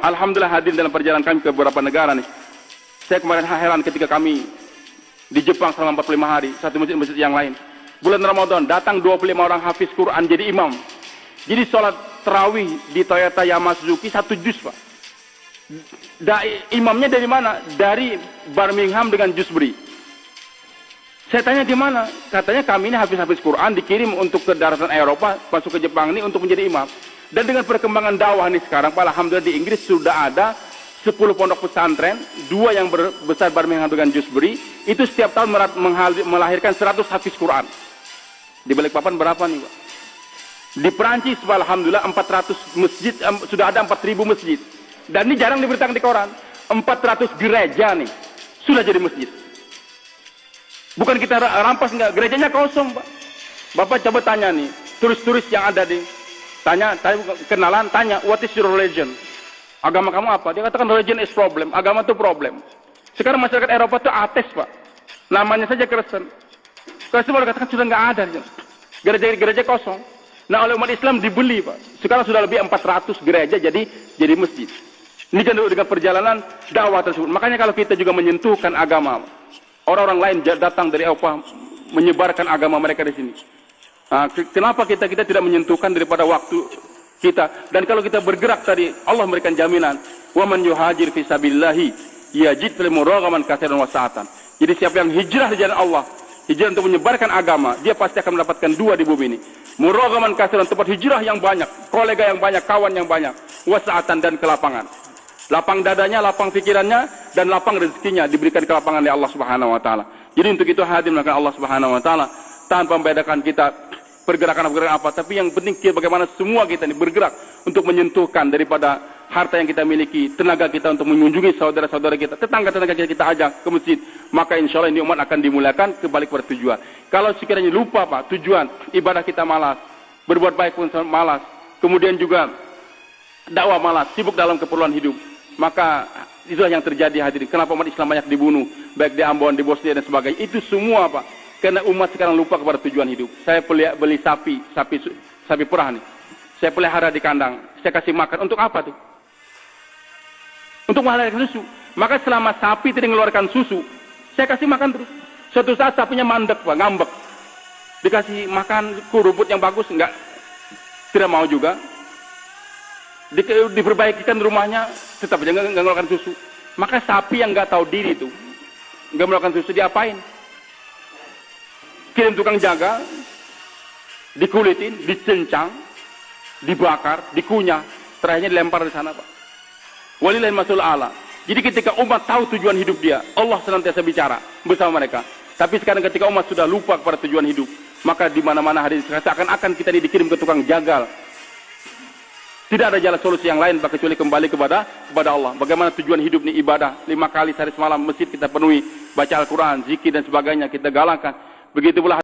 Alhamdulillah hadir dalam perjalanan kami ke beberapa negara nih. Saya kemarin heran ketika kami di Jepang selama 45 hari, satu masjid-masjid yang lain. Bulan Ramadan, datang 25 orang hafiz Quran jadi imam. Jadi sholat tarawih di Toyota Yamaha Suzuki 1 juz, Pak. Imamnya dari mana? Dari Birmingham dengan Dewsbury. Saya tanya di mana? Katanya kami ini hafiz-hafiz Quran dikirim untuk ke daratan Eropa, masuk ke Jepang ini untuk menjadi imam. Dan dengan perkembangan dakwah nih sekarang, Pak, alhamdulillah di Inggris sudah ada 10 pondok pesantren, 2 yang besar Birmingham dengan Dewsbury, itu setiap tahun melahirkan 100 hafiz Quran. Di Balikpapan berapa nih, Pak? Di Perancis, Pak, alhamdulillah 400 masjid, sudah ada 4.000 masjid. Dan ini jarang diberitakan di koran. 400 gereja nih sudah jadi masjid. Bukan kita rampas, enggak, gerejanya kosong, Pak. Bapak coba tanya nih, turis-turis yang ada di tanya kenalan, tanya, what is your religion? Agama kamu apa? Dia katakan religion is problem, agama itu problem. Sekarang masyarakat Eropa itu ateis, Pak. Namanya saja Kristen. Kristen baru katakan sudah nggak ada. Gereja kosong. Nah, oleh umat Islam dibeli, Pak. Sekarang sudah lebih 400 gereja jadi masjid. Ini kan dengan perjalanan dakwah tersebut. Makanya kalau kita juga menyentuhkan agama, orang-orang lain datang dari Eropa menyebarkan agama mereka di sini. Nah, kenapa kita tidak menyentuhkan daripada waktu kita? Dan kalau kita bergerak tadi, Allah memberikan jaminan, wa man yuhajir fi sabilillahi yajid fil muraghaman katsiran wa sa'atan. Jadi siapa yang hijrah di jalan Allah, hijrah untuk menyebarkan agama, dia pasti akan mendapatkan 2 di bumi ini. Muraghaman katsiran, tempat hijrah yang banyak, kolega yang banyak, kawan yang banyak, wa sa'atan, dan kelapangan. Lapang dadanya, lapang pikirannya, dan lapang rezekinya diberikan kelapangan oleh Allah Subhanahu wa taala. Jadi untuk itu hadir melakukan Allah Subhanahu wa taala tanpa membedakan kita pergerakan apa, tapi yang penting bagaimana semua kita ini bergerak untuk menyentuhkan daripada harta yang kita miliki, tenaga kita untuk mengunjungi saudara-saudara kita, tetangga-tetangga kita ajak ke masjid, maka insya Allah ini umat akan dimuliakan kembali kepada tujuan. Kalau sekiranya lupa, Pak, tujuan, ibadah kita malas, berbuat baik pun malas, kemudian juga dakwah malas, sibuk dalam keperluan hidup, maka itulah yang terjadi hadirin. Kenapa umat Islam banyak dibunuh, baik di Ambon, di Bosnia dan sebagainya, itu semua, Pak, karena umat sekarang lupa kepada tujuan hidup. Saya beli sapi perah nih. Saya pelihara di kandang. Saya kasih makan. Untuk apa tuh? Untuk melahirkan susu. Maka selama sapi tidak mengeluarkan susu, saya kasih makan terus. Suatu saat sapinya mandek, Pak, ngambek. Dikasih makan rumput yang bagus, enggak, tidak mau juga. Diperbaikikan rumahnya, tetap aja enggak mengeluarkan susu. Maka sapi yang enggak tahu diri itu, enggak mengeluarkan susu, diapain? Kirim tukang jaga, dikulitin, dicencang, dibakar, dikunyah, terakhirnya dilempar di sana, Pak. Walillahi masul a'la. Jadi ketika umat tahu tujuan hidup dia, Allah senantiasa bicara bersama mereka. Tapi sekarang ketika umat sudah lupa kepada tujuan hidup, maka di mana-mana hari ini seakan-akan kita ini dikirim ke tukang jagal. Tidak ada jalan solusi yang lain kecuali kembali kepada Allah. Bagaimana tujuan hidup ini ibadah 5 kali sehari semalam, masjid kita penuhi, baca Al-Quran, zikir dan sebagainya kita galakkan. Begitu pula